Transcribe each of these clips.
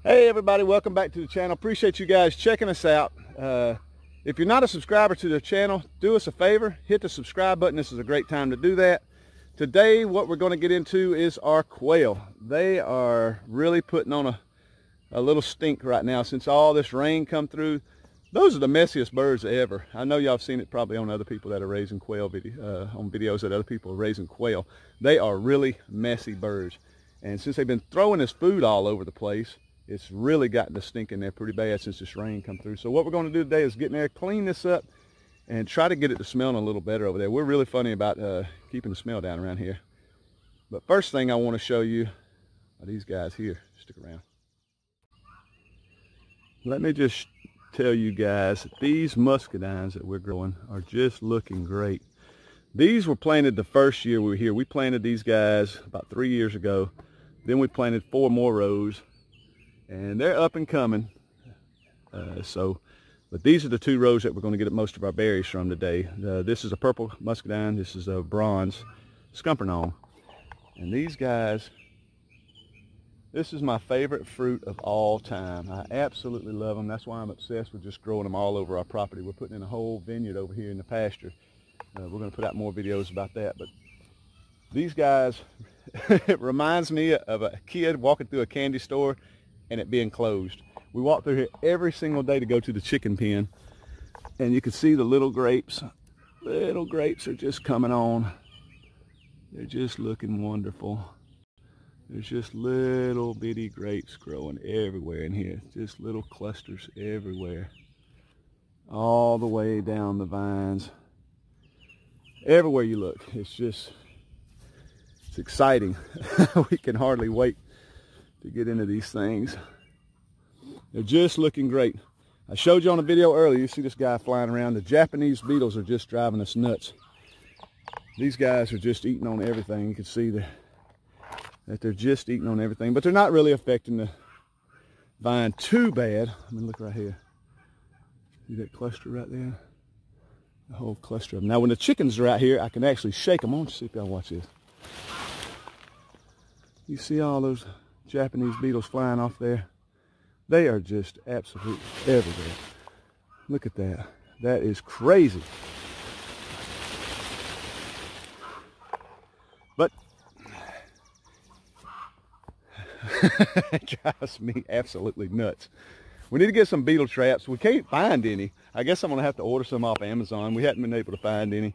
Hey everybody, welcome back to the channel. Appreciate you guys checking us out. If you're not a subscriber to the channel, do us a favor, hit the subscribe button. This is a great time to do that. Today what we're going to get into is our quail. They are really putting on a little stink right now since all this rain come through. Those are the messiest birds ever. I know y'all have seen it probably on other people that are raising quail on videos that other people are raising quail. They are really messy birds, and since they've been throwing this food all over the place, it's really gotten to stink in there pretty bad since this rain come through. So what we're going to do today is get in there, clean this up, and try to get it to smelling a little better over there. We're really funny about keeping the smell down around here. But first thing I want to show you are these guys here. Stick around. Let me just tell you guys that these muscadines that we're growing are just looking great. These were planted the first year we were here. We planted these guys about 3 years ago. Then we planted 4 more rows. And they're up and coming. But these are the 2 rows that we're going to get most of our berries from today. This is a purple muscadine. This is a bronze scuppernong. And these guys, this is my favorite fruit of all time. I absolutely love them. That's why I'm obsessed with just growing them all over our property. We're putting in a whole vineyard over here in the pasture. We're going to put out more videos about that. But these guys, it reminds me of a kid walking through a candy store and it being closed. We walk through here every single day to go to the chicken pen, and you can see the little grapes. Little grapes are just coming on. They're just looking wonderful. There's just little bitty grapes growing everywhere in here. Just little clusters everywhere. All the way down the vines. Everywhere you look, it's exciting. We can hardly wait to get into these things. They're just looking great. I showed you on a video earlier, you see this guy flying around. The Japanese beetles are just driving us nuts. These guys are just eating on everything. You can see that they're just eating on everything, but they're not really affecting the vine too bad. I mean, look right here. See that cluster right there? The whole cluster of them. Now when the chickens are out here, I can actually shake them. I want you to see if y'all watch this. You see all those Japanese beetles flying off there? They are just absolutely everywhere. Look at that. That is crazy. But it drives me absolutely nuts. We need to get some beetle traps. We can't find any. I guess I'm going to have to order some off Amazon. We haven't been able to find any.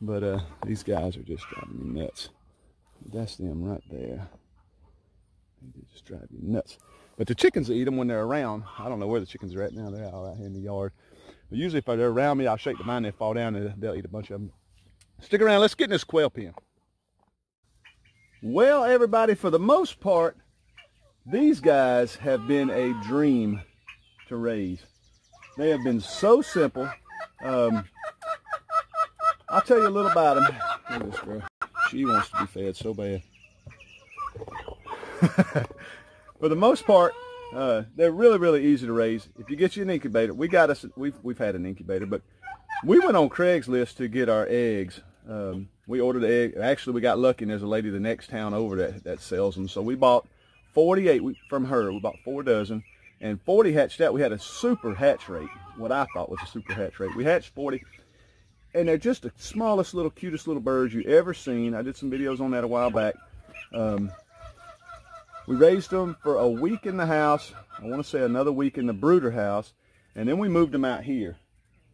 But these guys are just driving me nuts. That's them right there. They just drive you nuts. But the chickens eat them when they're around. I don't know where the chickens are at now. They're all out here in the yard. But usually if they're around me, I'll shake the vine, they fall down, and they'll eat a bunch of them. Stick around. Let's get in this quail pen. Well, everybody, for the most part, these guys have been a dream to raise. They have been so simple. I'll tell you a little about them. Look at this girl. She wants to be fed so bad. For the most part, they're really easy to raise. If you get you an incubator, we've had an incubator, but we went on Craigslist to get our eggs. We ordered the egg. Actually, we got lucky, and there's a lady the next town over that sells them. So we bought 48 from her. We bought 4 dozen, and 40 hatched out. We had a super hatch rate, what I thought was a super hatch rate. We hatched 40, and they're just the smallest little, cutest little birds you ever seen. I did some videos on that a while back. We raised them for a week in the house. I want to say another week in the brooder house. And then we moved them out here.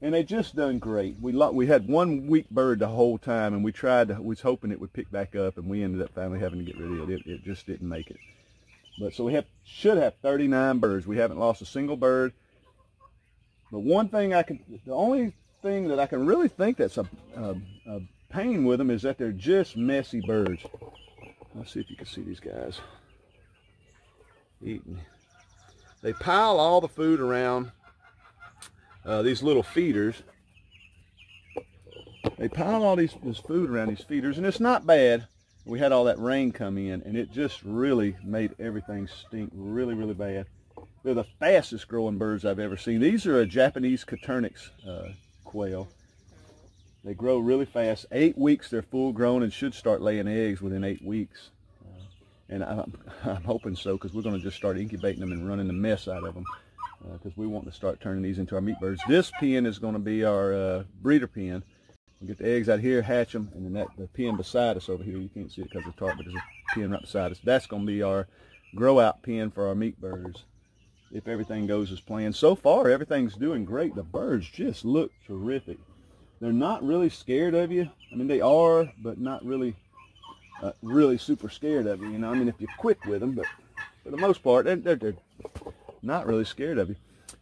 And they just done great. We had 1 weak bird the whole time, and we was hoping it would pick back up, and we ended up finally having to get rid of it. It just didn't make it. But so we should have 39 birds. We haven't lost a single bird. But the only thing that I can really think that's a pain with them is that they're just messy birds. Let's see if you can see these guys eating. They pile all the food around these little feeders. They pile all this food around these feeders, and it's not bad. We had all that rain come in, and it just really made everything stink really bad. They're the fastest growing birds I've ever seen. These are a Japanese Coturnix quail. They grow really fast. 8 weeks they're full grown and should start laying eggs within 8 weeks. And I'm hoping so, because we're going to just start incubating them and running the mess out of them, because we want to start turning these into our meat birds. This pen is going to be our breeder pen. We'll get the eggs out here, hatch them, and then the pen beside us over here, you can't see it because of the tarp, but there's a pen right beside us. That's going to be our grow out pen for our meat birds, if everything goes as planned. So far, everything's doing great. The birds just look terrific. They're not really scared of you. I mean, they are, but not really really super scared of you, you know. I mean, if you're quick with them, but for the most part, they're not really scared of you.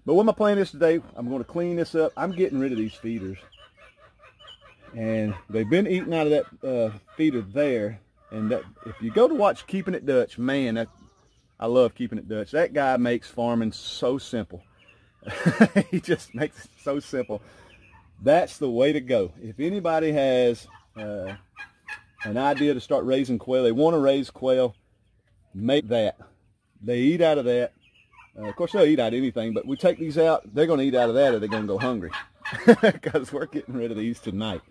But what my plan is today, I'm going to clean this up. I'm getting rid of these feeders. And they've been eating out of that feeder there. And that, if you go to watch Keeping It Dutch, man, I love Keeping It Dutch. That guy makes farming so simple. He just makes it so simple. That's the way to go. If anybody has an idea to start raising quail, they want to raise quail, make that. They eat out of that. Of course, they'll eat out of anything, but we take these out, they're going to eat out of that, or they're going to go hungry. Because we're getting rid of these tonight.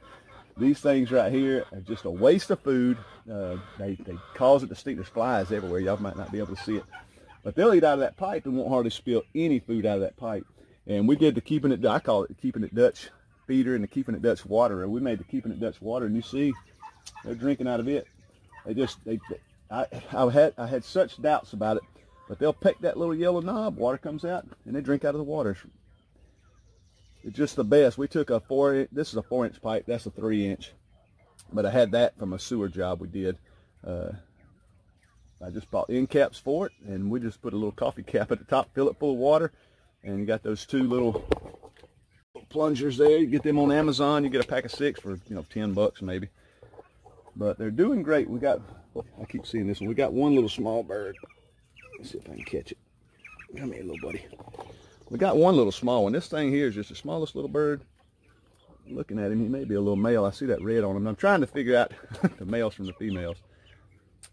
These things right here are just a waste of food. They cause it to stink. There's flies everywhere. Y'all might not be able to see it. But they'll eat out of that pipe and won't hardly spill any food out of that pipe. And we did the Keeping It, I call it the Keeping It Dutch feeder and the Keeping It Dutch water. We made the Keeping It Dutch water, and you see they're drinking out of it. I had such doubts about it, but they'll pick that little yellow knob, water comes out, and they drink out of the water. It's just the best. We took a this is a 4-inch pipe, that's a 3-inch. But I had that from a sewer job we did. I just bought end caps for it, and we just put a little coffee cap at the top, fill it full of water, and you got those 2 little plungers there. You get them on Amazon, you get a pack of 6 for, you know, 10 bucks maybe. But they're doing great. We got, I keep seeing this one, we got one little small bird. Let's see if I can catch it. Come here, little buddy. We got one little small one. This thing here is just the smallest little bird. Looking at him, he may be a little male. I see that red on him. I'm trying to figure out the males from the females.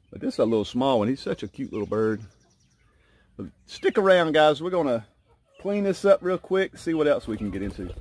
But this is a little small one. He's such a cute little bird. But stick around, guys. We're going to clean this up real quick, see what else we can get into.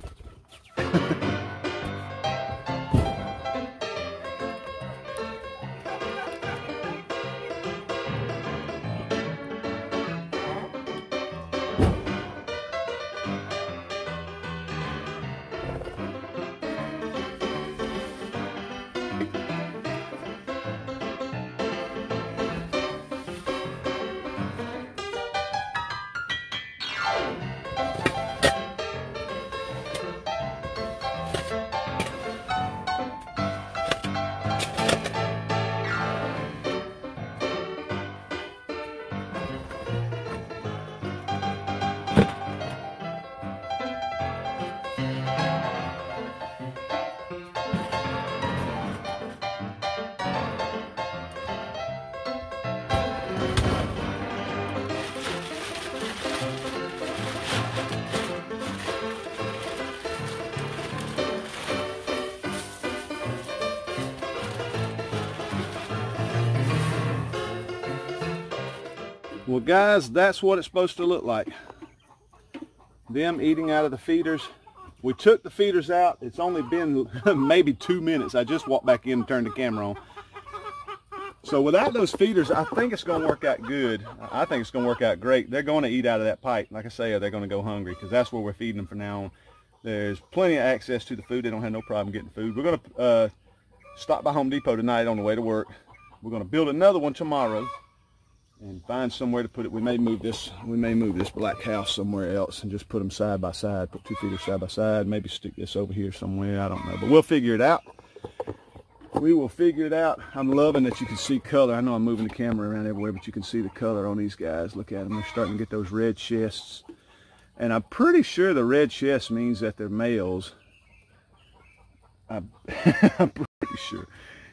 Well, guys, that's what it's supposed to look like. Them eating out of the feeders. We took the feeders out. It's only been maybe 2 minutes. I just walked back in and turned the camera on. So without those feeders, I think it's going to work out good. I think it's going to work out great. They're going to eat out of that pipe. Like I say, they're going to go hungry, because that's where we're feeding them from now on. There's plenty of access to the food. They don't have no problem getting food. We're going to stop by Home Depot tonight on the way to work. We're going to build another one tomorrow and find somewhere to put it. We may move this black house somewhere else and just put them side by side, put 2 feeders side by side, maybe stick this over here somewhere, I don't know, but we'll figure it out. We will figure it out. I'm loving that you can see color. I know I'm moving the camera around everywhere, but you can see the color on these guys. Look at them, they're starting to get those red chests, and I'm pretty sure the red chest means that they're males. I'm pretty sure,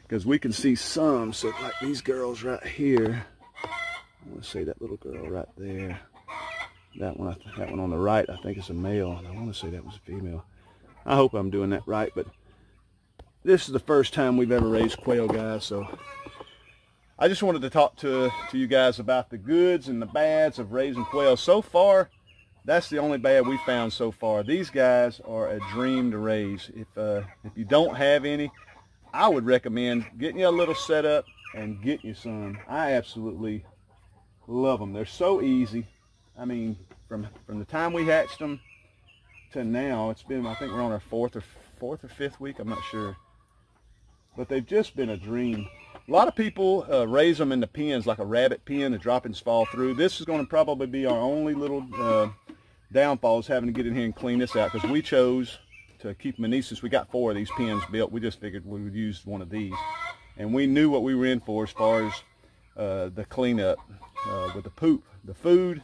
because we can see some, so like these girls right here. I want to say that little girl right there. That one on the right, I think it's a male, and I want to say that was a female. I hope I'm doing that right, but this is the first time we've ever raised quail, guys, so I just wanted to talk to you guys about the goods and the bads of raising quail. So far, that's the only bad we found so far. These guys are a dream to raise. If you don't have any, I would recommend getting you a little setup, and get you some. I absolutely love them. They're so easy. I mean, from the time we hatched them to now, it's been, I think we're on our fourth or fifth week, I'm not sure. But they've just been a dream. A lot of people raise them in the pens like a rabbit pen. The droppings fall through. This is going to probably be our only little downfall, is having to get in here and clean this out, because we chose to keep them in these. Since we got 4 of these pens built, we just figured we would use one of these. And we knew what we were in for as far as the cleanup with the poop. The food,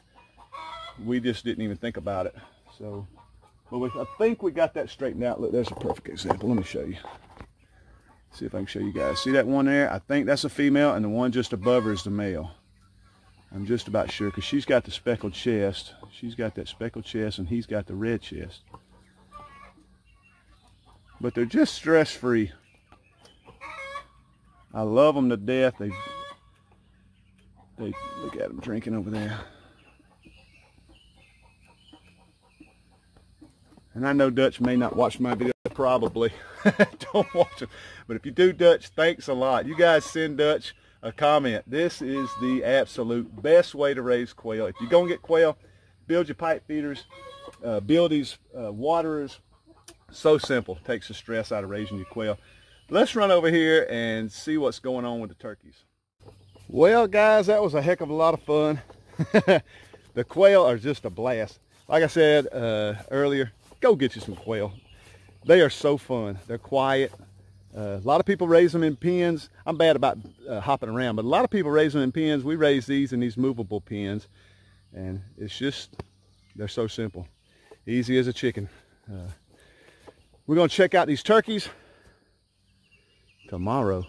we just didn't even think about it. So, but I think we got that straightened out. Look, there's a perfect example. Let me show you. See if I can show you guys. See that one there? I think that's a female, and the one just above her is the male. I'm just about sure, because she's got the speckled chest. She's got that speckled chest, and he's got the red chest. But they're just stress-free. I love them to death. They look at them drinking over there. And I know Dutch may not watch my video, probably. Don't watch them. But if you do, Dutch, thanks a lot. You guys send Dutch a comment. This is the absolute best way to raise quail. If you're going to get quail, build your pipe feeders, build these waterers. So simple. Takes the stress out of raising your quail. Let's run over here and see what's going on with the turkeys. Well, guys, that was a heck of a lot of fun. The quail are just a blast. Like I said earlier, go get you some quail. They are so fun. They're quiet. A lot of people raise them in pens. I'm bad about hopping around, but a lot of people raise them in pens. We raise these in these movable pens, and it's just, they're so simple. Easy as a chicken. We're going to check out these turkeys tomorrow.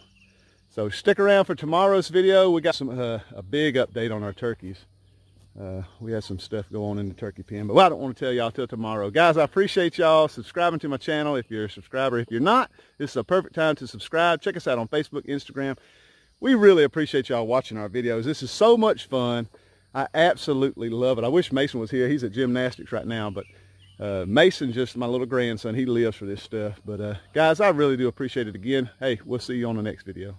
So stick around for tomorrow's video. We got some a big update on our turkeys. We had some stuff go on in the turkey pen, but I don't want to tell y'all till tomorrow. Guys, I appreciate y'all subscribing to my channel if you're a subscriber. If you're not, this is a perfect time to subscribe. Check us out on Facebook, Instagram. We really appreciate y'all watching our videos. This is so much fun. I absolutely love it. I wish Mason was here. He's at gymnastics right now, but Mason, just my little grandson, he lives for this stuff. But guys, I really do appreciate it again. Hey, we'll see you on the next video.